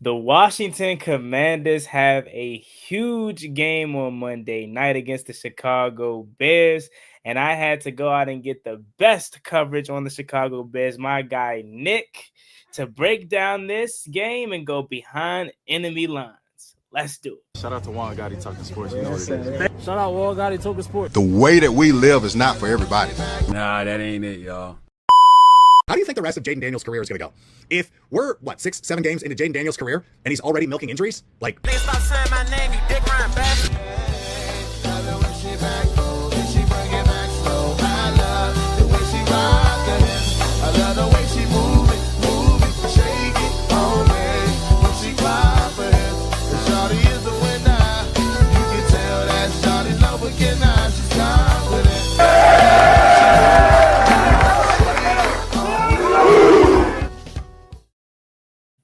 The Washington Commanders have a huge game on Monday night against the Chicago Bears, and I had to go out and get the best coverage on the Chicago Bears, my guy Nick, to break down this game and go behind enemy lines. Let's do it. Shout out to Juan Gotti Talking Sports. You know what it is. Shout out Juan Gotti Talking Sports. The way that we live is not for everybody. Nah, that ain't it, y'all. How do you think the rest of Jaden Daniels' career is going to go? If we're, 6, 7 games into Jaden Daniels' career, and he's already milking injuries? Like, Nigga, stop saying my name, you dick riding bastard. I love the way she move it, shake it on me. When she cry for him, the shawty is the winner. You can tell that shawty love again now, she's confident.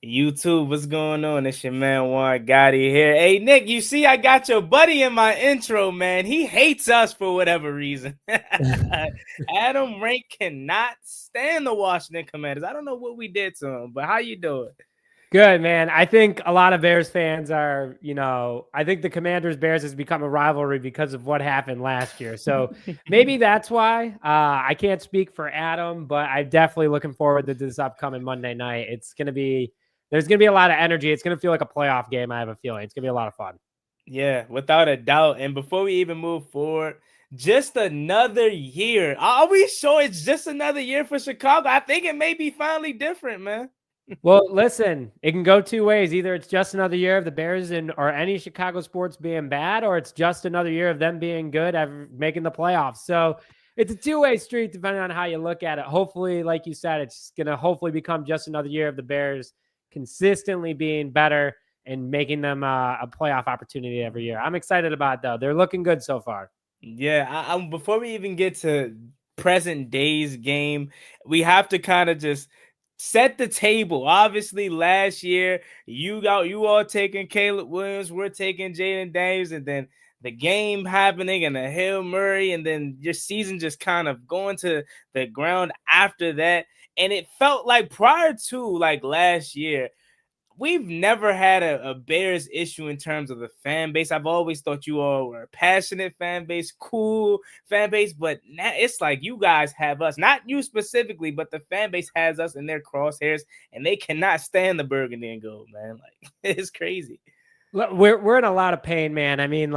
YouTube, what's going on? It's your man Juan Gotti here. Hey Nick, you see I got your buddy in my intro, man. He hates us for whatever reason. Adam Rank cannot stand the Washington Commanders. I don't know what we did to him, but how you doing? Good, man. I think a lot of Bears fans are, I think the Commanders-Bears has become a rivalry because of what happened last year. So maybe that's why. I can't speak for Adam, but I'm definitely looking forward to this upcoming Monday night. There's going to be a lot of energy. It's going to feel like a playoff game, I have a feeling. It's going to be a lot of fun. Yeah, without a doubt. And before we even move forward, just another year. Are we sure it's just another year for Chicago? I think it may be finally different, man. Well, listen, it can go two ways. Either it's just another year of the Bears or any Chicago sports being bad, or it's just another year of them being good at making the playoffs. So it's a two-way street depending on how you look at it. Hopefully, like you said, it's going to hopefully become just another year of the Bears consistently being better and making them a playoff opportunity every year. I'm excited about it, though. They're looking good so far. Yeah, before we even get to present day's game, we have to kind of just set the table. Obviously, last year, you all taking Caleb Williams, we're taking Jaden Daniels, and then the game happening and the Hail Murray, and then your season just kind of going to the ground after that. And it felt like prior to last year, we've never had a Bears issue in terms of the fan base. I've always thought you all were a passionate fan base, cool fan base, but now it's like you guys have us, not you specifically, but the fan base has us in their crosshairs, and they cannot stand the burgundy and gold, man. Like, it's crazy. We're in a lot of pain, man. I mean,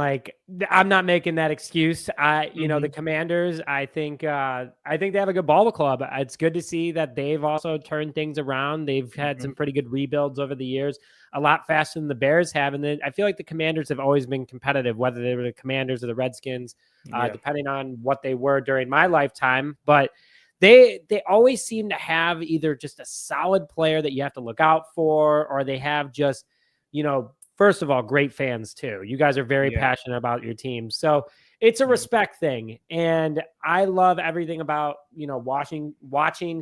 I'm not making that excuse. The Commanders, I think they have a good ball club. It's good to see that they've also turned things around. They've had some pretty good rebuilds over the years, a lot faster than the Bears have. And then I feel like the Commanders have always been competitive, whether they were the Commanders or the Redskins, depending on what they were during my lifetime. But they always seem to have either just a solid player that you have to look out for, or they have just, first of all, great fans too. You guys are very passionate about your team. So it's a respect thing. And I love everything about, watching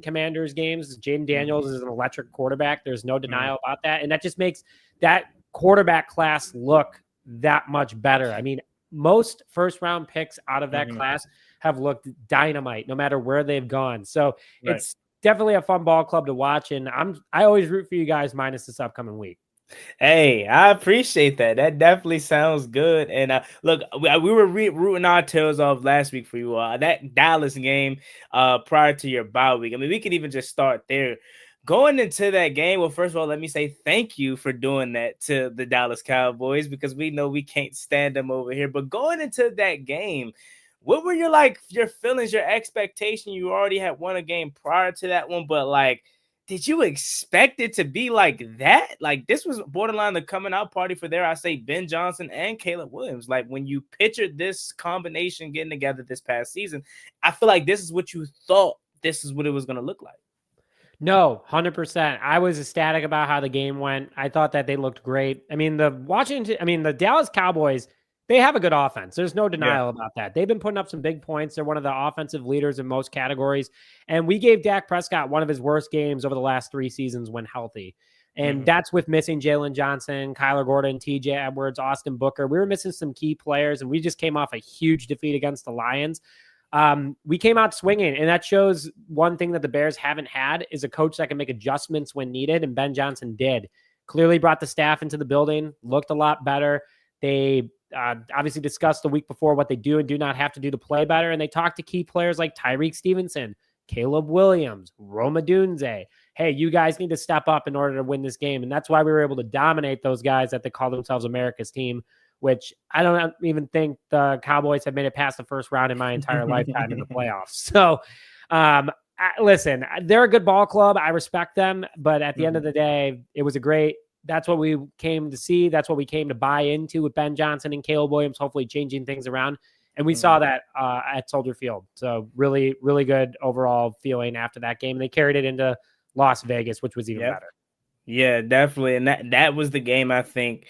Commanders games. Jaden Daniels is an electric quarterback. There's no denial about that. And that just makes that quarterback class look that much better. I mean, most first round picks out of that class have looked dynamite no matter where they've gone. So it's definitely a fun ball club to watch. And I always root for you guys minus this upcoming week. Hey, I appreciate that. That definitely sounds good. And look, we were rooting our tails off last week for you. That Dallas game prior to your bye week. I mean, we could even just start there. Going into that game, well, first of all, let me say thank you for doing that to the Dallas Cowboys, because we know we can't stand them over here. But going into that game, what were your feelings, your expectation? You already had won a game prior to that one, but did you expect it to be like that? This was borderline the coming out party for Ben Johnson and Caleb Williams. When you pictured this combination getting together this past season, I feel like this is what you thought this is what it was going to look like. No, 100%. I was ecstatic about how the game went. I thought that they looked great. I mean, the Dallas Cowboys, they have a good offense. There's no denial about that. They've been putting up some big points. They're one of the offensive leaders in most categories. And we gave Dak Prescott one of his worst games over the last 3 seasons when healthy. And that's with missing Jalen Johnson, Kyler Gordon, TJ Edwards, Austin Booker. We were missing some key players, and we just came off a huge defeat against the Lions. We came out swinging, and that shows one thing that the Bears haven't had is a coach that can make adjustments when needed, and Ben Johnson did. clearly brought the staff into the building, looked a lot better. They obviously discussed the week before what they do and do not have to do to play better. And they talked to key players like Tyreek Stevenson, Caleb Williams, Roma Dunze. Hey, you guys need to step up in order to win this game. And that's why we were able to dominate those guys that they call themselves America's team, which I don't even think the Cowboys have made it past the first round in my entire lifetime in the playoffs. So, listen, they're a good ball club. I respect them. But at the end of the day, it was that's what we came to see. That's what we came to buy into with Ben Johnson and Caleb Williams, hopefully changing things around. And we saw that at Soldier Field. So really, really good overall feeling after that game. And they carried it into Las Vegas, which was even better. Yeah, definitely. And that was the game, I think.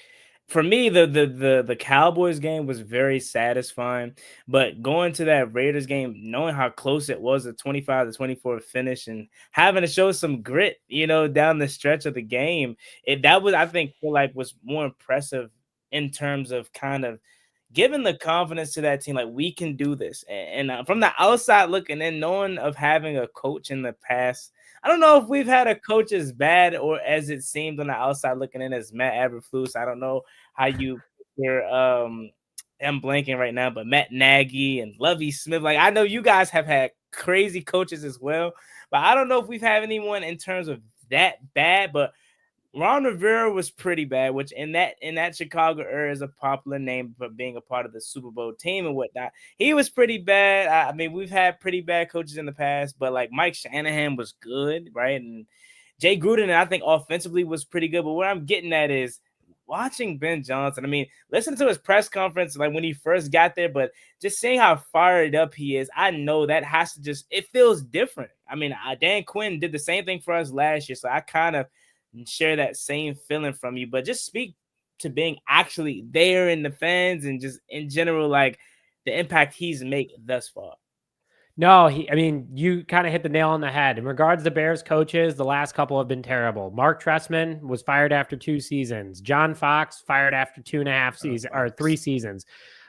For me, the Cowboys game was very satisfying, but going to that Raiders game, knowing how close it was, a 25-24 finish, and having to show some grit, down the stretch of the game, that was, I think, feel like was more impressive in terms of kind of giving the confidence to that team, like we can do this. And from the outside looking in, knowing of having a coach in the past. I don't know if we've had a coach as bad or as it seemed on the outside looking in as Matt Eberflus. I don't know how you hear I'm blanking right now, but Matt Nagy and Lovie Smith. Like, I know you guys have had crazy coaches as well, but I don't know if we've had anyone in terms of that bad. But Ron Rivera was pretty bad, which in that Chicago era is a popular name for being a part of the Super Bowl team and whatnot. He was pretty bad. I mean, we've had pretty bad coaches in the past, but like Mike Shanahan was good, right? And Jay Gruden, I think offensively was pretty good. But what I'm getting at is watching Ben Johnson. I mean, listen to his press conference like when he first got there, but just seeing how fired up he is, I know that has to it feels different. I mean, Dan Quinn did the same thing for us last year, so I kind of share that same feeling from you, but just speak to being actually there in the fans and just in general, like the impact he's made thus far. No, you kind of hit the nail on the head. In regards to Bears coaches, the last couple have been terrible. Mark Trestman was fired after 2 seasons. John Fox fired after 2.5 seasons or 3 seasons.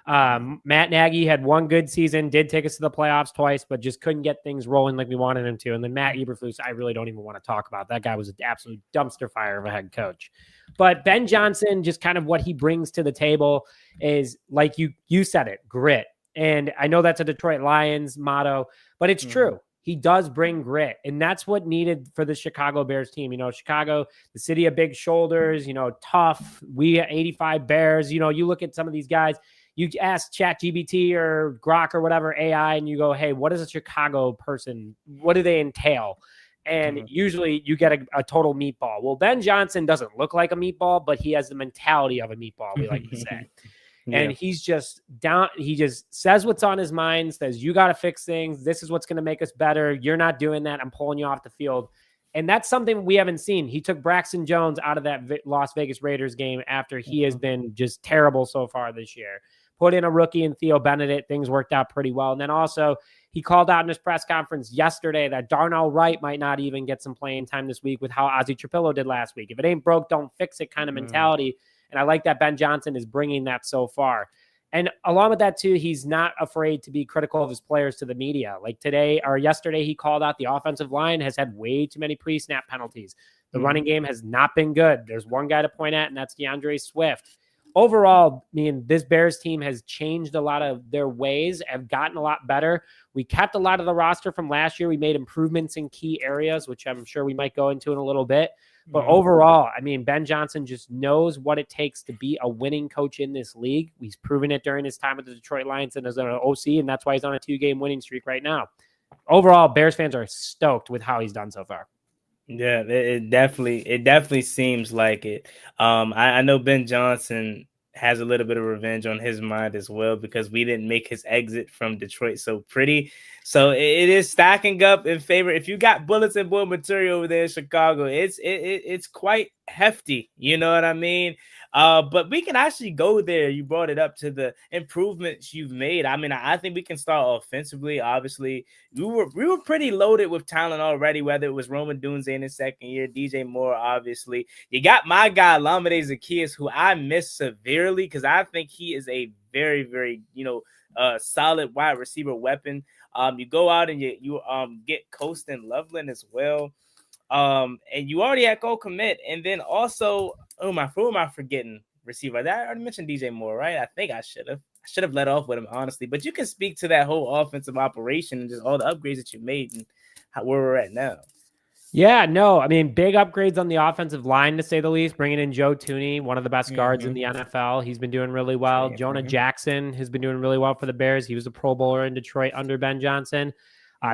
Matt Nagy had 1 good season, did take us to the playoffs twice, but just couldn't get things rolling like we wanted him to. And then Matt Eberflus, I really don't even want to talk about. That guy was an absolute dumpster fire of a head coach. But Ben Johnson, just kind of what he brings to the table is, like you said it, grit. And I know that's a Detroit Lions motto, but it's true. He does bring grit, and that's what needed for the Chicago Bears team. Chicago, the city of big shoulders, tough. We 85 Bears. You look at some of these guys. You ask ChatGPT or Grok or whatever AI, and you go, hey, what is a Chicago person? What do they entail? And usually you get a total meatball. Well, Ben Johnson doesn't look like a meatball, but he has the mentality of a meatball, we like to say. And he's just down. He just says what's on his mind, says, you got to fix things. This is what's going to make us better. You're not doing that. I'm pulling you off the field. And that's something we haven't seen. He took Braxton Jones out of that Las Vegas Raiders game after he has been just terrible so far this year. Put in a rookie in Theo Benedict. Things worked out pretty well. And then also he called out in his press conference yesterday that Darnell Wright might not even get some playing time this week with how Ozzie Trapillo did last week. If it ain't broke, don't fix it kind of mentality. And I like that Ben Johnson is bringing that so far. And along with that, too, he's not afraid to be critical of his players to the media. Like today or yesterday, he called out the offensive line has had way too many pre-snap penalties. The running game has not been good. There's one guy to point at, and that's DeAndre Swift. Overall, this Bears team has changed a lot of their ways, have gotten a lot better. We kept a lot of the roster from last year. We made improvements in key areas, which I'm sure we might go into in a little bit. But overall, Ben Johnson just knows what it takes to be a winning coach in this league. He's proven it during his time with the Detroit Lions and as an OC, and that's why he's on a 2-game winning streak right now. Overall, Bears fans are stoked with how he's done so far. Yeah, it definitely seems like it. I know Ben Johnson has a little bit of revenge on his mind as well because we didn't make his exit from Detroit so pretty. So it is stacking up in favor. If you got bulletin board material over there in Chicago, it's quite hefty. You know what I mean? But we can actually go there. You brought it up to the improvements you've made. I mean, I think we can start offensively. Obviously, we were pretty loaded with talent already, whether it was Roman Dunze in his second year, DJ Moore, obviously. You got my guy, Lamade Zaccheaus, who I miss severely because I think he is a very, very, solid wide receiver weapon. You go out and you get Coast and Loveland as well. And you already had Cole Kmet, and then also, who am I forgetting? Receiver. I already mentioned DJ Moore, right? I think I should have. I should have let off with him, honestly. But you can speak to that whole offensive operation and just all the upgrades that you made and where we're at now. Yeah, no, I mean, big upgrades on the offensive line, to say the least, bringing in Joe Tooney, one of the best guards in the NFL. He's been doing really well. Jonah Jackson has been doing really well for the Bears. He was a Pro Bowler in Detroit under Ben Johnson.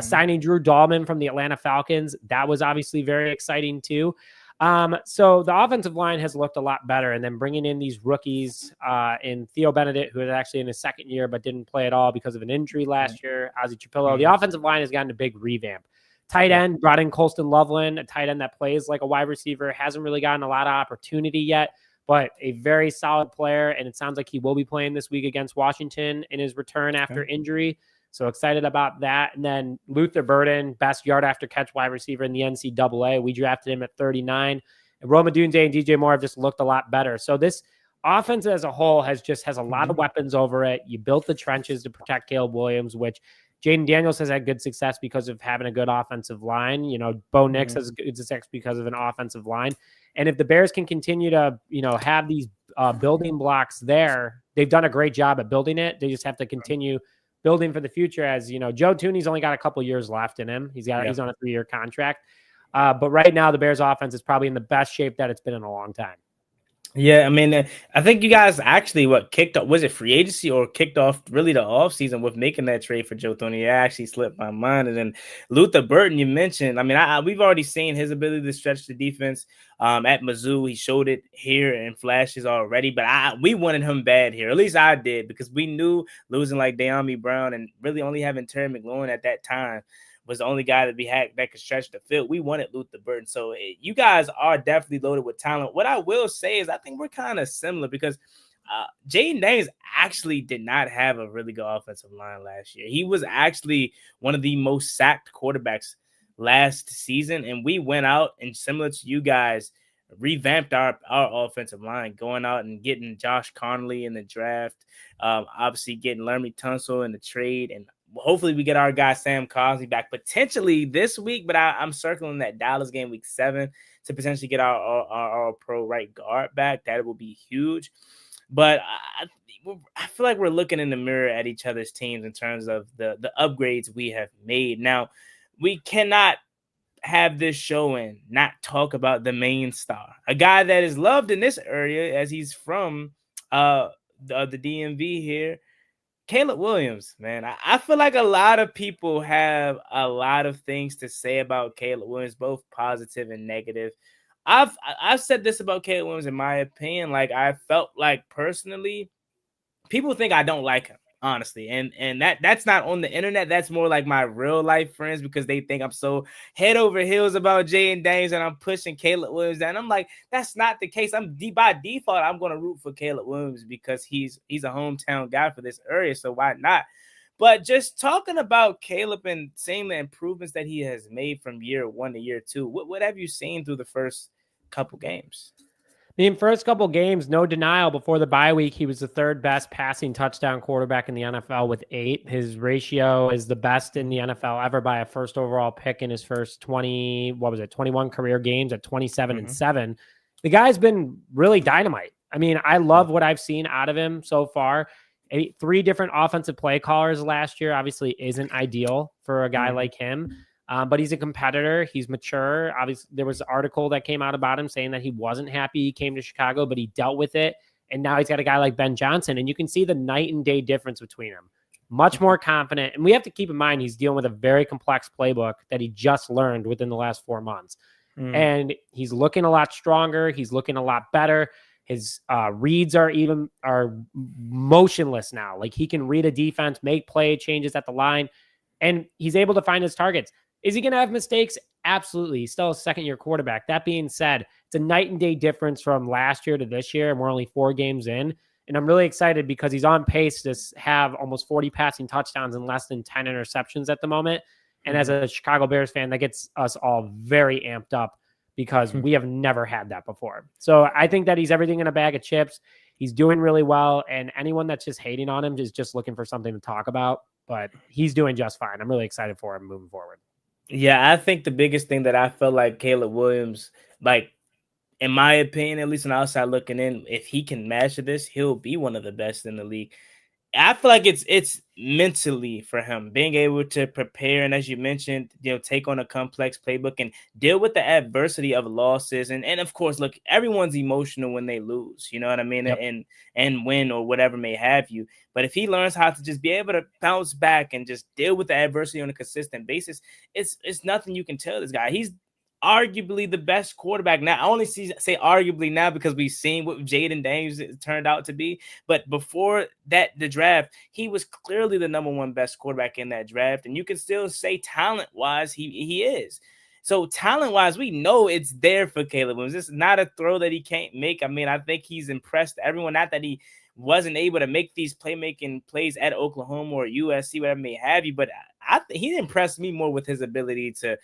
Signing Drew Dahlman from the Atlanta Falcons, that was obviously very exciting too. So the offensive line has looked a lot better, and then bringing in these rookies in Theo Benedict, who is actually in his second year but didn't play at all because of an injury last year, Ozzie Chapillo. The offensive line has gotten a big revamp. Tight end, brought in Colston Loveland, a tight end that plays like a wide receiver, hasn't really gotten a lot of opportunity yet, but a very solid player, and it sounds like he will be playing this week against Washington in his return after injury. So excited about that. And then Luther Burden, best yard after catch wide receiver in the NCAA. We drafted him at 39. And Rome Odunze and DJ Moore have just looked a lot better. So this offense as a whole has a lot of weapons over it. You built the trenches to protect Caleb Williams, which Jaden Daniels has had good success because of having a good offensive line. You know, Bo Nix has good success because of an offensive line. And if the Bears can continue to, have these building blocks there, they've done a great job at building it. They just have to continue building for the future. As Joe Tooney's only got a couple years left in him. He's on a 3-year contract. But right now, the Bears offense is probably in the best shape that it's been in a long time. Yeah, I mean, I think you guys actually kicked off, was it free agency or kicked off really the offseason with making that trade for Joe Tooney? It actually slipped my mind. And then Luther Burden, you mentioned, I mean, we've already seen his ability to stretch the defense at Mizzou. He showed it here in flashes already, but we wanted him bad here. At least I did, because we knew losing like De'Ami Brown and really only having Terry McLaurin at that time was the only guy that could stretch the field. We wanted Luther Burden. So you guys are definitely loaded with talent. What I will say is I think we're kind of similar, because Jaden Daniels actually did not have a really good offensive line last year. He was actually one of the most sacked quarterbacks last season, and we went out and, similar to you guys, revamped our offensive line, going out and getting Josh Connolly in the draft, obviously getting Laramie Tunsil in the trade, and hopefully we get our guy Sam Cosmi back potentially this week, but I'm circling that Dallas game week 7 to potentially get our pro right guard back. That will be huge. But I feel like we're looking in the mirror at each other's teams in terms of the upgrades we have made. Now, we cannot have this show and not talk about the main star, a guy that is loved in this area as he's from the DMV here. Caleb Williams, man. I feel like a lot of people have a lot of things to say about Caleb Williams, both positive and negative. I've said this about Caleb Williams, in my opinion. Like, I felt like personally, people think I don't like him, honestly. And that's not on the internet. That's more like my real life friends, because they think I'm so head over heels about Jaden Daniels and I'm pushing Caleb Williams down. I'm like, that's not the case. By default, I'm going to root for Caleb Williams because he's a hometown guy for this area. So why not? But just talking about Caleb and seeing the improvements that he has made from year 1 to year 2, what have you seen through the first couple games? The first couple games, no denial, before the bye week, he was the 3rd best passing touchdown quarterback in the NFL with 8. His ratio is the best in the NFL ever by a first overall pick in his first 21 career games at 27-7. The guy's been really dynamite. I mean, I love what I've seen out of him so far. 3 different offensive play callers last year obviously isn't ideal for a guy like him. But he's a competitor. He's mature. Obviously, there was an article that came out about him saying that he wasn't happy he came to Chicago, but he dealt with it. And now he's got a guy like Ben Johnson, and you can see the night and day difference between them. Much more confident. And we have to keep in mind he's dealing with a very complex playbook that he just learned within the last 4 months. And he's looking a lot stronger. He's looking a lot better. His reads are motionless now. Like, he can read a defense, make play changes at the line, and he's able to find his targets. Is he going to have mistakes? Absolutely. He's still a second-year quarterback. That being said, it's a night and day difference from last year to this year, and we're only 4 games in. And I'm really excited because he's on pace to have almost 40 passing touchdowns and less than 10 interceptions at the moment. And as a Chicago Bears fan, that gets us all very amped up because we have never had that before. So I think that he's everything in a bag of chips. He's doing really well, and anyone that's just hating on him is just looking for something to talk about. But he's doing just fine. I'm really excited for him moving forward. Yeah, I think the biggest thing that I felt like Caleb Williams, like in my opinion, at least on the outside looking in, if he can master this, he'll be one of the best in the league. I feel like it's mentally for him being able to prepare and, as you mentioned, take on a complex playbook and deal with the adversity of losses. And of course, look, everyone's emotional when they lose, you know what I mean, Yep. and win or whatever may have you. But if he learns how to just be able to bounce back and just deal with the adversity on a consistent basis, it's nothing you can tell this guy. He's arguably the best quarterback now. I only say arguably now because we've seen what Jaden Daniels turned out to be. But before that, the draft, he was clearly the number one best quarterback in that draft. And you can still say talent-wise, he is. So talent-wise, we know it's there for Caleb Williams. It's not a throw that he can't make. I mean, I think he's impressed everyone. Not that he wasn't able to make these playmaking plays at Oklahoma or USC, whatever may have you, but I think he impressed me more with his ability to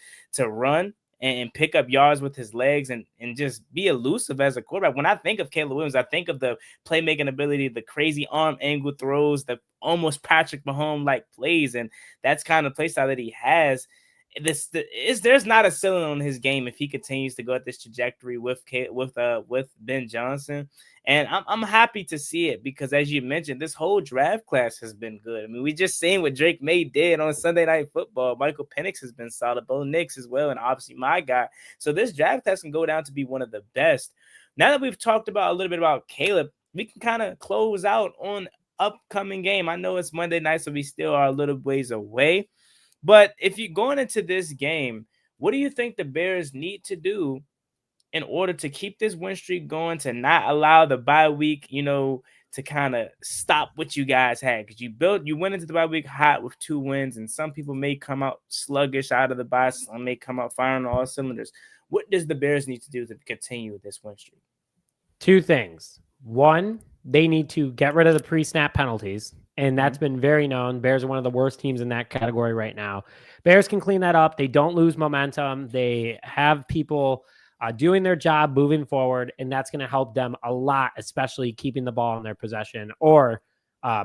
run and pick up yards with his legs and just be elusive as a quarterback. When I think of Caleb Williams, I think of the playmaking ability, the crazy arm angle throws, the almost Patrick Mahomes like plays, and that's kind of play style that he has. There's not a ceiling on his game if he continues to go at this trajectory with Ben Johnson. And I'm happy to see it because, as you mentioned, this whole draft class has been good. I mean, we just seen what Drake May did on Sunday Night Football. Michael Penix has been solid, Bo Nix as well, and obviously my guy. So this draft class can go down to be one of the best. Now that we've talked about a little bit about Caleb, we can kind of close out on upcoming game. I know it's Monday night, so we still are a little ways away. But if you're going into this game, what do you think the Bears need to do in order to keep this win streak going, to not allow the bye week, to kind of stop what you guys had? Because you went into the bye week hot with 2 wins, and some people may come out sluggish out of the bye, some may come out firing on all cylinders. What does the Bears need to do to continue this win streak? 2 things. One, they need to get rid of the pre-snap penalties, and that's been very known. Bears are one of the worst teams in that category right now. Bears can clean that up. They don't lose momentum. They have people doing their job moving forward, and that's going to help them a lot, especially keeping the ball in their possession or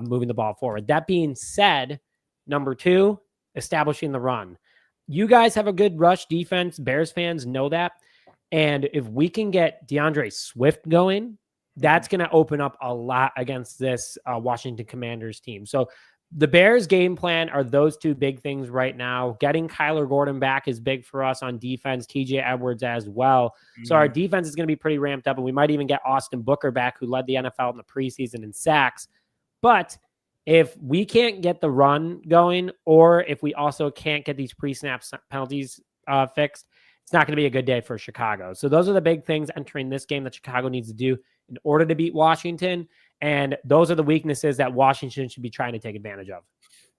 moving the ball forward. That being said, number 2, establishing the run. You guys have a good rush defense. Bears fans know that. And if we can get DeAndre Swift going, that's going to open up a lot against this Washington Commanders team. So the Bears game plan are those 2 big things right now. Getting Kyler Gordon back is big for us on defense, TJ Edwards as well. So our defense is going to be pretty ramped up, and we might even get Austin Booker back, who led the NFL in the preseason in sacks. But if we can't get the run going, or if we also can't get these pre-snap penalties fixed, it's not going to be a good day for Chicago. So those are the big things entering this game that Chicago needs to do in order to beat Washington. And those are the weaknesses that Washington should be trying to take advantage of.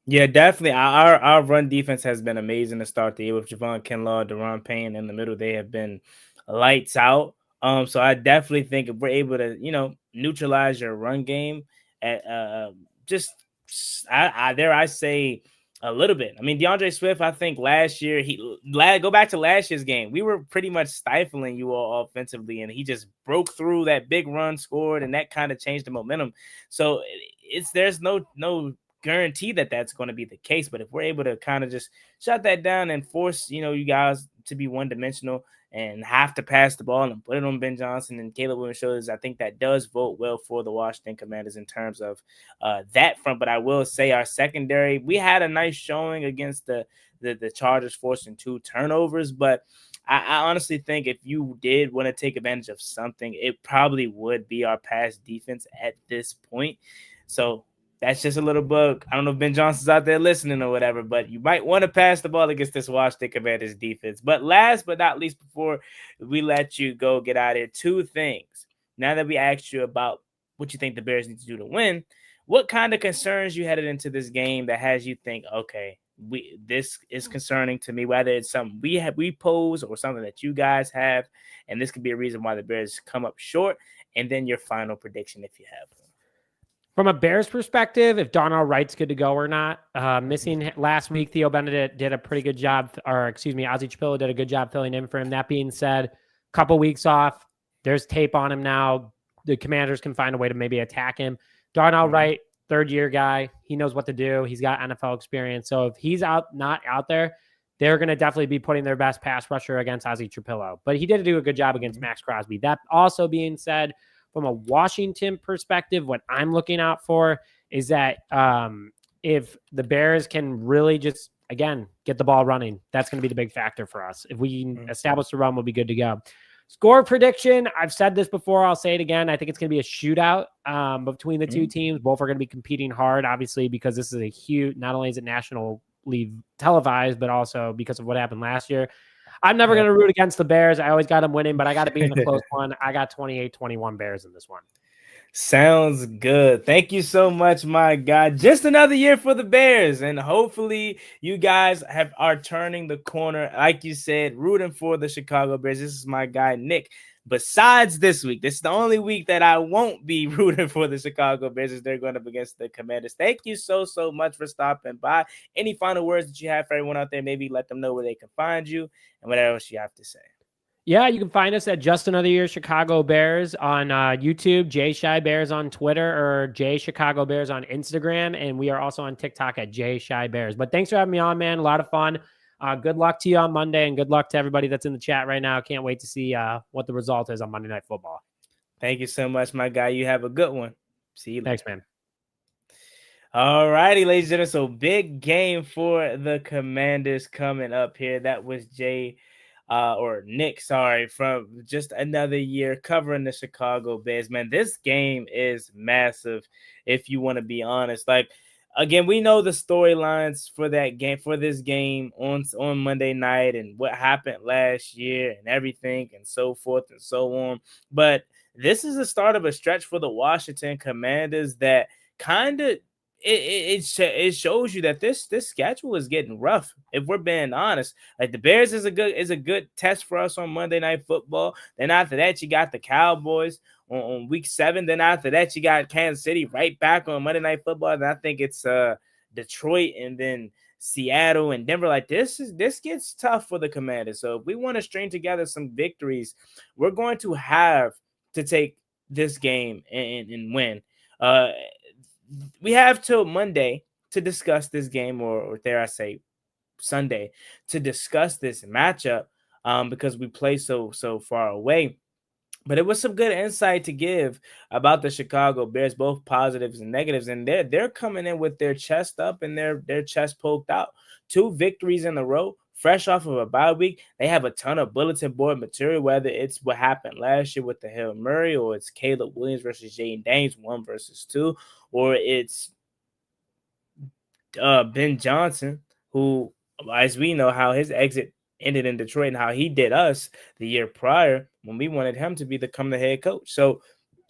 Yeah, definitely. Our run defense has been amazing to start the year with Javon Kinlaw, Deron Payne in the middle. They have been lights out. So I definitely think if we're able to, neutralize your run game at just I dare I say a little bit. I mean, DeAndre Swift, I think last year, go back to last year's game. We were pretty much stifling you all offensively, and he just broke through that big run, scored, and that kind of changed the momentum. So there's no guarantee that that's going to be the case. But if we're able to kind of just shut that down and force, you guys to be one-dimensional and have to pass the ball and put it on Ben Johnson and Caleb Williams shoulders, I think that does vote well for the Washington Commanders in terms of that front. But I will say our secondary, we had a nice showing against the Chargers, forcing 2 turnovers. But I honestly think if you did want to take advantage of something, it probably would be our pass defense at this point. So that's just a little bug. I don't know if Ben Johnson's out there listening or whatever, but you might want to pass the ball against this Washington Commanders defense. But last but not least, before we let you go get out of here, 2 things. Now that we asked you about what you think the Bears need to do to win, what kind of concerns you headed into this game that has you think, okay, this is concerning to me, whether it's something we pose or something that you guys have, and this could be a reason why the Bears come up short, and then your final prediction if you have one. From a Bears perspective, if Darnell Wright's good to go or not, missing last week, Theo Benedict did a pretty good job, Ozzie Chapillo did a good job filling in for him. That being said, a couple weeks off, there's tape on him now. The Commanders can find a way to maybe attack him. Darnell Wright, 3rd-year guy, he knows what to do. He's got NFL experience. So if he's not out there, they're going to definitely be putting their best pass rusher against Ozzie Trapillo. But he did do a good job against Max Crosby. That also being said, from a Washington perspective, what I'm looking out for is that if the Bears can really just, again, get the ball running, that's going to be the big factor for us. If we can establish the run, we'll be good to go. Score prediction, I've said this before, I'll say it again. I think it's going to be a shootout between the two teams. Both are going to be competing hard, obviously, because this is a huge, not only is it nationally televised, but also because of what happened last year. I'm never going to root against the Bears. I always got them winning, but I got to be in a close one. I got 28-21 Bears in this one. Sounds good. Thank you so much, my guy. Just another year for the Bears, and hopefully you guys are turning the corner. Like you said, rooting for the Chicago Bears. This is my guy, Nick. Besides this week, this is the only week that I won't be rooting for the Chicago Bears as they're going up against the Commanders. Thank you so much for stopping by. Any final words that you have for everyone out there? Maybe let them know where they can find you and whatever else you have to say. Yeah, you can find us at Just Another Year Chicago Bears on YouTube, J Shy Bears on Twitter, or J Chicago Bears on Instagram, and we are also on TikTok at J Shy Bears. But thanks for having me on, man. A lot of fun. Good luck to you on Monday, and good luck to everybody that's in the chat right now. Can't wait to see what the result is on Monday Night Football. Thank you so much, my guy. You have a good one. See you later. Thanks, man. All righty, ladies and gentlemen. So big game for the Commanders coming up here. That was Nick, from Just Another Year covering the Chicago Bears. Man, this game is massive, if you want to be honest. Like, again, we know the storylines for this game on Monday night and what happened last year and everything and so forth and so on. But this is the start of a stretch for the Washington Commanders that kind of it shows you that this schedule is getting rough, if we're being honest. Like, the Bears is a good test for us on Monday Night Football. Then after that, you got the Cowboys on week 7. Then after that, you got Kansas City right back on Monday Night Football. And I think it's Detroit and then Seattle and Denver. Like, this gets tough for the Commanders. So if we want to string together some victories, we're going to have to take this game and win. We have till Monday to discuss this game, or dare I say Sunday, to discuss this matchup because we play so far away. But it was some good insight to give about the Chicago Bears, both positives and negatives. And they're coming in with their chest up and their chest poked out. 2 victories in a row, fresh off of a bye week. They have a ton of bulletin board material, whether it's what happened last year with the Hail Murray, or it's Caleb Williams versus Jaden Daniels 1 versus 2, or it's Ben Johnson, who, as we know, how his exit ended in Detroit and how he did us the year prior when we wanted him to become the head coach. So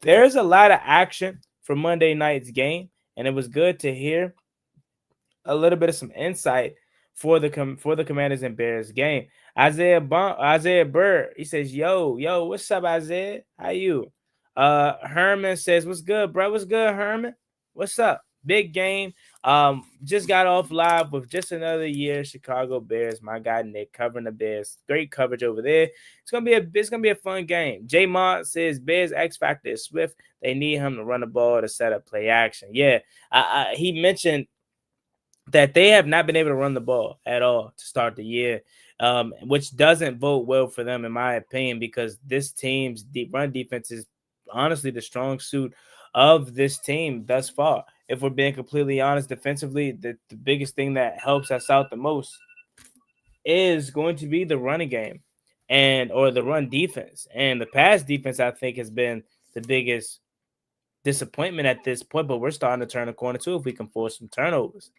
there's a lot of action for Monday night's game, and it was good to hear a little bit of some insight for the Commanders and Bears game. Isaiah Bird, he says, yo, what's up, Isaiah? How you? Herman says, what's good, bro? What's good, Herman? What's up? Big game. Just got off live with Just Another Year Chicago Bears. My guy Nick covering the Bears. Great coverage over there. It's gonna be a fun game. J Mont says Bears X factor is Swift. They need him to run the ball to set up play action. Yeah, he mentioned that they have not been able to run the ball at all to start the year, which doesn't bode well for them, in my opinion, because this team's run defense is honestly the strong suit of this team thus far. If we're being completely honest, defensively, the biggest thing that helps us out the most is going to be the running game or the run defense. And the pass defense, I think, has been the biggest disappointment at this point, but we're starting to turn a corner too if we can force some turnovers.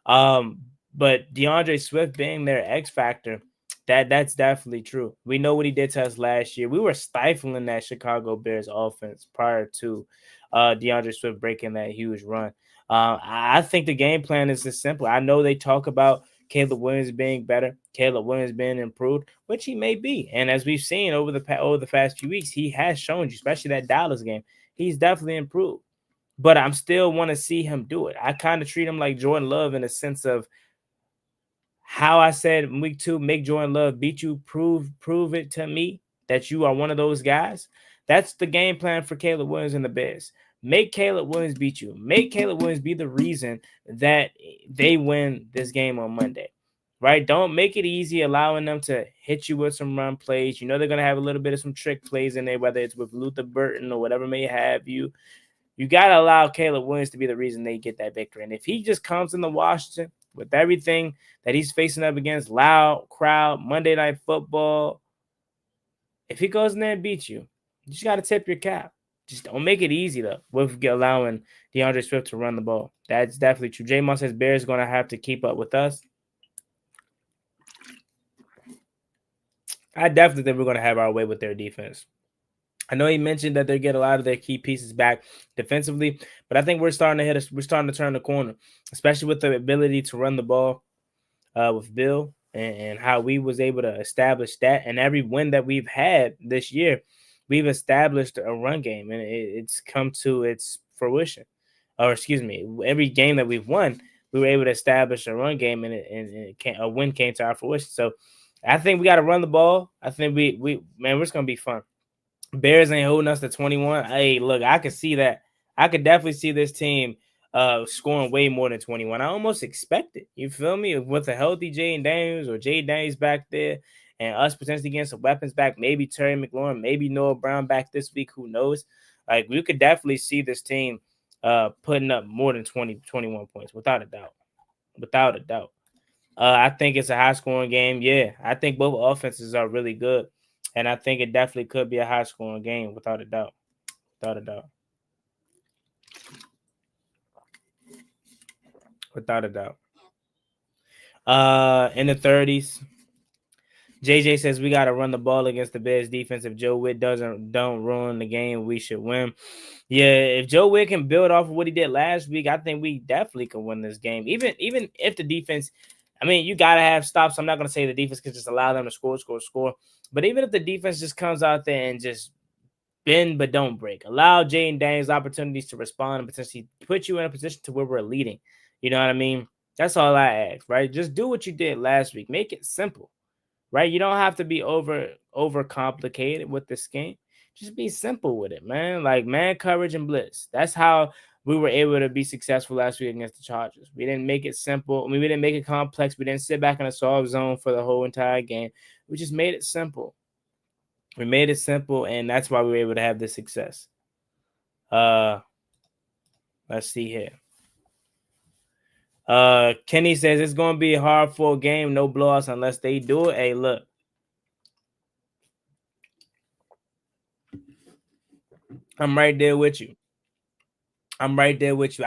But DeAndre Swift being their X factor, that's definitely true. We know what he did to us last year. We were stifling that Chicago Bears offense prior to DeAndre Swift breaking that huge run. I think the game plan is as simple. I know they talk about Caleb Williams being better, Caleb Williams being improved, which he may be. And as we've seen over the past few weeks, he has shown you, especially that Dallas game, he's definitely improved. But I'm still want to see him do it. I kind of treat him like Jordan Love in a sense of how I said in week 2, make Jordan Love beat you, prove it to me that you are one of those guys. That's the game plan for Caleb Williams and the Bears. Make Caleb Williams beat you. Make Caleb Williams be the reason that they win this game on Monday. right? Don't make it easy, allowing them to hit you with some run plays. You know they're gonna have a little bit of some trick plays in there, whether it's with Luther Burton or whatever may have you. You gotta allow Caleb Williams to be the reason they get that victory. And if he just comes into Washington with everything that he's facing up against, loud crowd, Monday Night Football, if he goes in there and beats you, you just gotta tip your cap. Just don't make it easy though with allowing DeAndre Swift to run the ball. That's definitely true. J Moss says Bears gonna have to keep up with us. I definitely think we're going to have our way with their defense. I know he mentioned that they get a lot of their key pieces back defensively, but I think we're starting to turn the corner, especially with the ability to run the ball with Bill and how we was able to establish that. And every win that we've had this year, we've established a run game, and it's come to its fruition. Or excuse me, every game that we've won, we were able to establish a run game, and a win came to our fruition. So I think we got to run the ball. I think man, it's gonna be fun. Bears ain't holding us to 21. Hey, look, I could see that. I could definitely see this team scoring way more than 21. I almost expect it. You feel me? With a healthy Jaden Daniels or Jay Daniels back there, and us potentially getting some weapons back, maybe Terry McLaurin, maybe Noah Brown back this week. Who knows? Like, we could definitely see this team putting up more than 21 points, without a doubt. Without a doubt. I think it's a high-scoring game. Yeah, I think both offenses are really good, and I think it definitely could be a high-scoring game, without a doubt. Without a doubt. Without a doubt. In the 30s, JJ says we got to run the ball against the Bears defense. If Joe Witt don't ruin the game, we should win. Yeah, if Joe Witt can build off of what he did last week, I think we definitely can win this game. Even if the defense, I mean, you got to have stops. I'm not going to say the defense can just allow them to score. But even if the defense just comes out there and just bend but don't break, allow Jaden Daniels opportunities to respond and potentially put you in a position to where we're leading. You know what I mean? That's all I ask, right? Just do what you did last week. Make it simple. Right? You don't have to be over complicated with this game. Just be simple with it, man. Like man coverage and blitz. That's how we were able to be successful last week against the Chargers. We didn't make it simple. I mean, we didn't make it complex. We didn't sit back in a soft zone for the whole entire game. We just made it simple. We made it simple, and that's why we were able to have this success. Let's see here. Kenny says it's going to be a hard-fought game, no blowouts unless they do it. Hey, look. I'm right there with you. I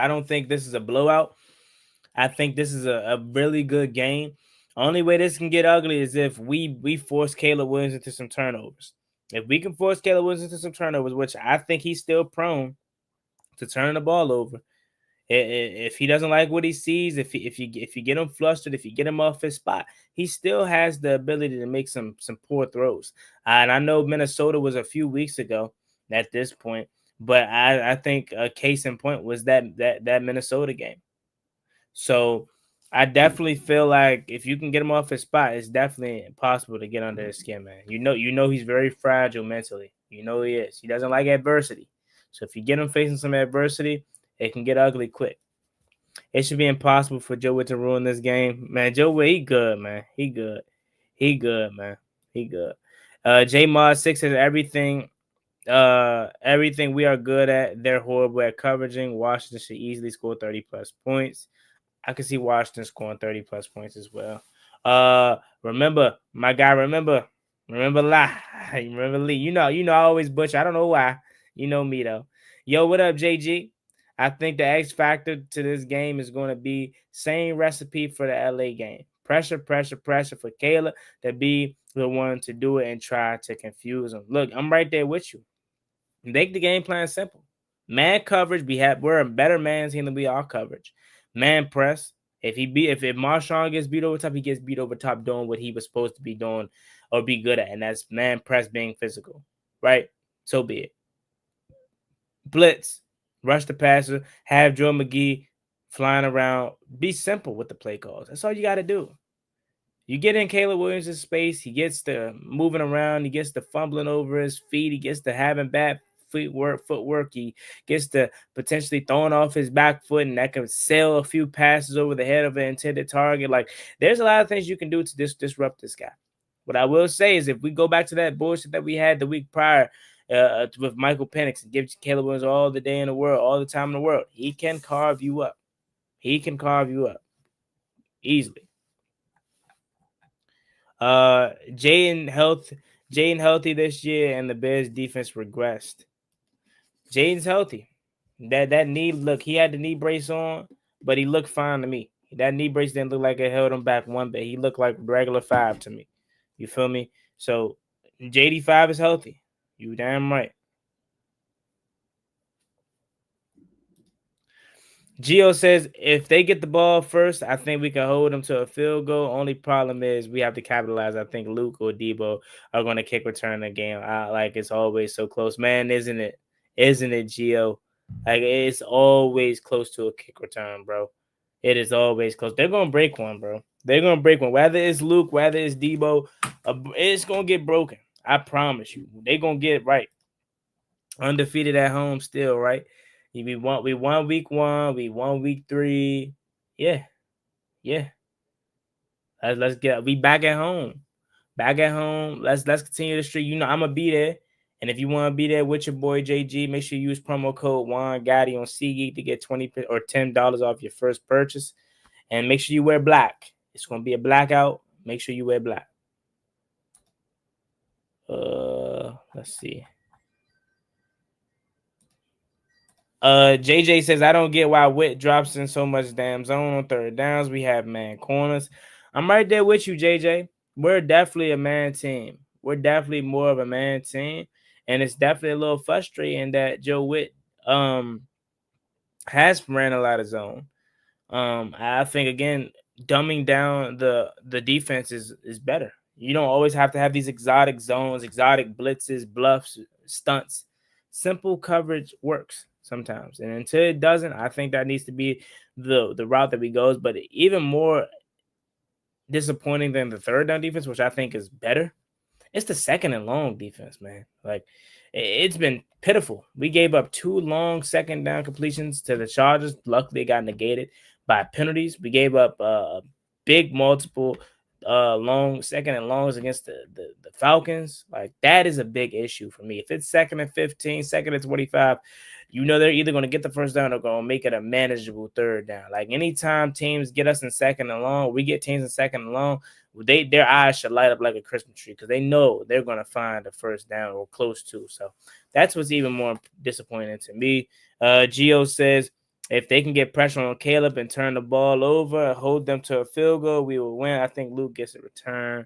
don't think this is a blowout. I think this is a really good game. Only way this can get ugly is if we force Caleb Williams into some turnovers. If we can force Caleb Williams into some turnovers, which I think he's still prone to turn the ball over, if he doesn't like what he sees, if you get him flustered, if you get him off his spot, he still has the ability to make some poor throws. And I know Minnesota was a few weeks ago at this point, but I think a case in point was that Minnesota game. So I definitely feel like if you can get him off his spot, it's definitely possible to get under his skin, man. You know he's very fragile mentally. You know he is. He doesn't like adversity. So if you get him facing some adversity, it can get ugly quick. It should be impossible for Joe Witt to ruin this game. Man, Joe Witt, he good, man. He good, man. He good. J Mod 6 says everything we are good at. They're horrible at coveraging. Washington should easily score 30+ points. I can see Washington scoring 30+ points as well. Remember, my guy, remember Lee. You know, I always butcher. I don't know why. You know me though. Yo, what up, JG? I think the X factor to this game is going to be same recipe for the LA game. Pressure for Caleb to be the one to do it and try to confuse him. Look, I'm right there with you. Make the game plan simple. Man coverage, we're a better man team than we are coverage. Man press. If Marshawn gets beat over top, he gets beat over top doing what he was supposed to be doing or be good at, and that's man press being physical. Right? So be it. Blitz. Rush the passer, have Joe McGee flying around. Be simple with the play calls. That's all you got to do. You get in Caleb Williams' space. He gets to moving around. He gets to fumbling over his feet. He gets to having bad footwork. He gets to potentially throwing off his back foot, and that can sail a few passes over the head of an intended target. Like, there's a lot of things you can do to disrupt this guy. What I will say is, if we go back to that bullshit that we had the week prior with Michael Penix and give Caleb Williams all the day in the world, all the time in the world, he can carve you up. He can carve you up easily. Jaden healthy this year, and the Bears defense regressed. Jaden's healthy. That knee, look, he had the knee brace on, but he looked fine to me. That knee brace didn't look like it held him back one bit. He looked like regular 5 to me. You feel me? So JD5 is healthy. You damn right. Gio says, if they get the ball first, I think we can hold them to a field goal. Only problem is we have to capitalize. I think Luke or Debo are going to kick return the game. Like, it's always so close. Man, isn't it? Isn't it, Gio? Like, it's always close to a kick return, bro. It is always close. They're going to break one, bro. They're going to break one. Whether it's Luke, whether it's Debo, it's going to get broken. I promise you. They're going to get it right. Undefeated at home still, right? We won week 1. We won week 3. Yeah. Let's get. We back at home. Back at home. Let's continue the streak. You know I'm gonna be there. And if you want to be there with your boy JG, make sure you use promo code Juan Gotti on SeatGeek to get $20 or $10 off your first purchase. And make sure you wear black. It's gonna be a blackout. Make sure you wear black. Let's see. JJ says, I don't get why Witt drops in so much damn zone on third downs. We have man corners. I'm right there with you, JJ. We're definitely a man team. We're definitely more of a man team. And it's definitely a little frustrating that Joe Witt has ran a lot of zone. I think, again, dumbing down the defense is better. You don't always have to have these exotic zones, exotic blitzes, bluffs, stunts. Simple coverage works sometimes. And until it doesn't, I think that needs to be the route that we goes. But even more disappointing than the third down defense, which I think is better, it's the second and long defense, man. Like, it's been pitiful. We gave up 2 long second down completions to the Chargers. Luckily, it got negated by penalties. We gave up big multiple long second and longs against the Falcons. Like, that is a big issue for me. If it's 2nd and 15, 2nd and 25, you know they're either going to get the first down or going to make it a manageable third down. Like, anytime teams get us in 2nd and long, we get teams in 2nd and long, their eyes should light up like a Christmas tree because they know they're going to find a first down or close to. So that's what's even more disappointing to me. Gio says, if they can get pressure on Caleb and turn the ball over, hold them to a field goal, we will win. I think Luke gets a return.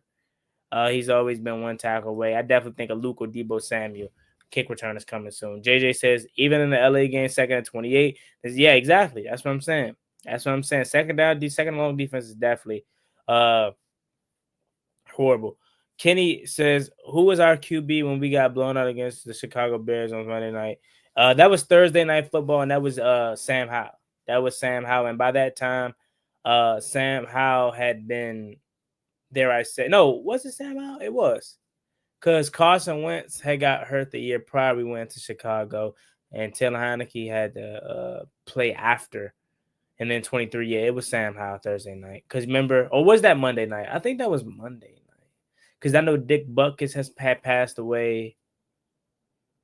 He's always been 1 tackle away. I definitely think a Luke or Debo Samuel kick return is coming soon. JJ says, even in the LA game, 2nd and 28. Yeah, exactly. That's what I'm saying. Second down, second long defense is definitely horrible. Kenny says, who was our QB when we got blown out against the Chicago Bears on Monday night? That was Thursday Night Football, and that was Sam Howell. And by that time, Sam Howell had been, dare I say, no, was it Sam Howell? It was. Because Carson Wentz had got hurt the year prior we went to Chicago, and Taylor Heineke had to play after. And then 23, yeah, it was Sam Howell Thursday night. Because remember, or was that Monday night? I think that was Monday night. Because I know Dick Butkus had passed away.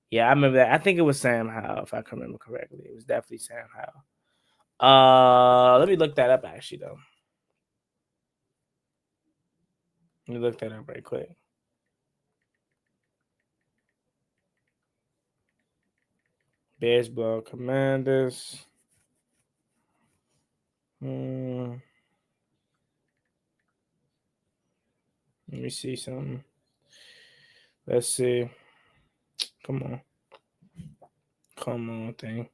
Yeah, I remember that. I think it was Sam Howell, if I can remember correctly. It was definitely Sam Howell. Let me look that up, actually, though. Let me look that up right quick. Bears blow Commanders. Let me see something. Let's see. Come on, thing.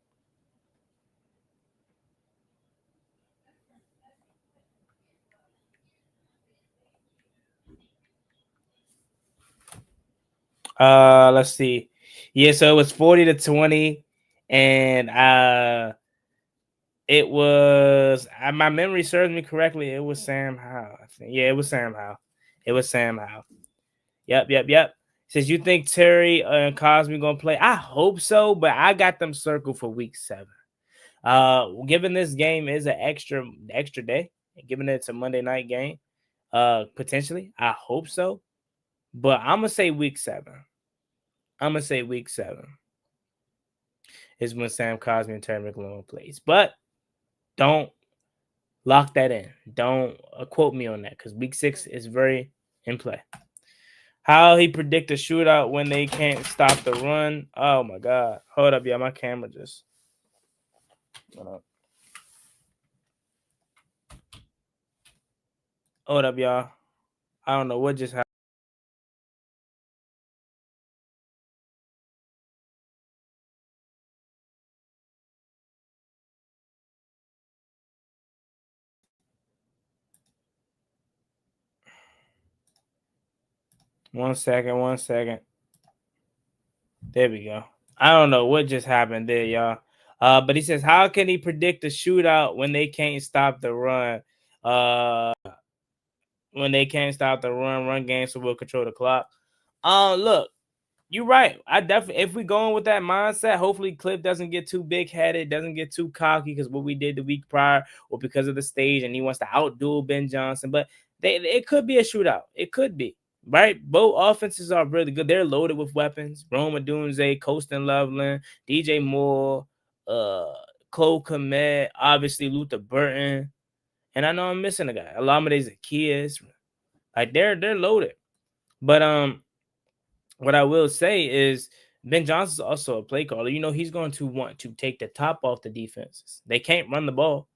Let's see. Yeah, so it was 40-20, and it was, my memory serves me correctly, it was Sam Howell. I think. Yeah, it was Sam Howell. Yep. Says you think Terry and Cosme gonna play? I hope so, but I got them circled for week 7. Given this game is an extra day, given it's a Monday night game, potentially, I hope so. But I'm gonna say week 7. I'm gonna say week 7 is when Sam Cosme and Terry McLaurin plays. But don't lock that in. Don't quote me on that because week 6 is very in play. How he predict a shootout when they can't stop the run? Oh my God! Hold up, y'all. My camera just. Hold up, y'all. I don't know what just happened. One second. There we go. I don't know what just happened there, y'all. But he says, how can he predict a shootout when they can't stop the run? When they can't stop the run game, so we'll control the clock. Look, you're right. I definitely, if we going with that mindset, hopefully Cliff doesn't get too big-headed, doesn't get too cocky, because what we did the week prior, or because of the stage, and he wants to outduel Ben Johnson. But it could be a shootout. It could be. Right? Both offenses are really good. They're loaded with weapons. Rome Odunze, Colston Loveland, DJ Moore, Cole Kmet, obviously Luther Burton. And I know I'm missing a guy. Alameda Zacchaeus. Like they're loaded. But what I will say is Ben Johnson's also a play caller. You know, he's going to want to take the top off the defenses. They can't run the ball.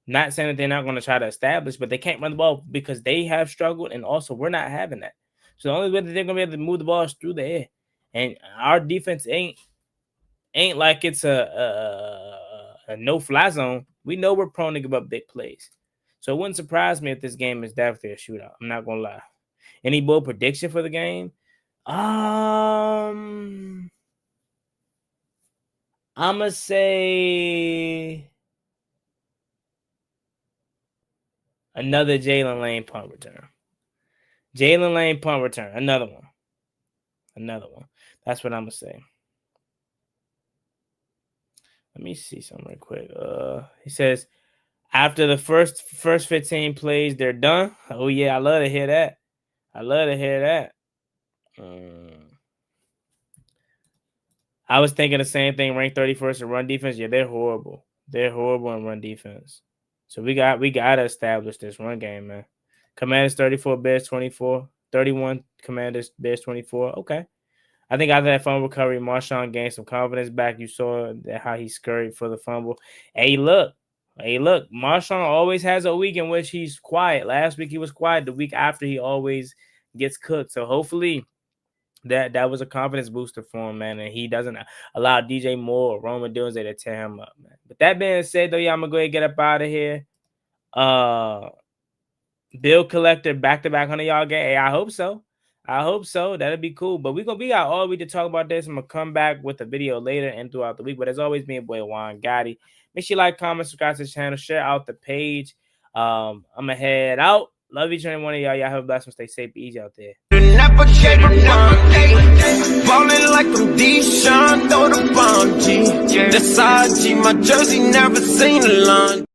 Not saying that they're not going to try to establish, but they can't run the ball because they have struggled, and also we're not having that. So the only way that they're gonna be able to move the ball is through the air, and our defense ain't like it's a no-fly zone. We know we're prone to give up big plays, so it wouldn't surprise me if this game is definitely a shootout. I'm not gonna lie. Any bold prediction for the game? I'm gonna say another Jalen Lane punt return. Jalen Lane punt return. Another one. That's what I'm going to say. Let me see something real quick. He says, after the first 15 plays, they're done. Oh, yeah. I love to hear that. I was thinking the same thing. Ranked 31st in run defense. Yeah, they're horrible. They're horrible in run defense. So we got to establish this run game, man. Commanders 34, Bears 24, 31, Commanders, Bears 24. Okay. I think after that fumble recovery, Marshawn gained some confidence back. You saw how he scurried for the fumble. Hey, look. Marshawn always has a week in which he's quiet. Last week he was quiet. The week after he always gets cooked. So hopefully that was a confidence booster for him, man. And he doesn't allow DJ Moore or Roman Dunze to tear him up, man. But that being said, though, I'm going to go ahead and get up out of here. Bill Collector back-to-back 100-yard game. Hey, I hope so. That'd be cool. But we got all week to talk about this. I'm gonna come back with a video later and throughout the week. But as always, me and boy Juan Gotti. Make sure you like, comment, subscribe to the channel, share out the page. I'm gonna head out. Love each and every one of y'all. Y'all have a blessed one. Stay safe, be easy out there. Never gave a ballin' like I'm Deshaun, throw the bomb, G. That's IG, my jersey never seen a line.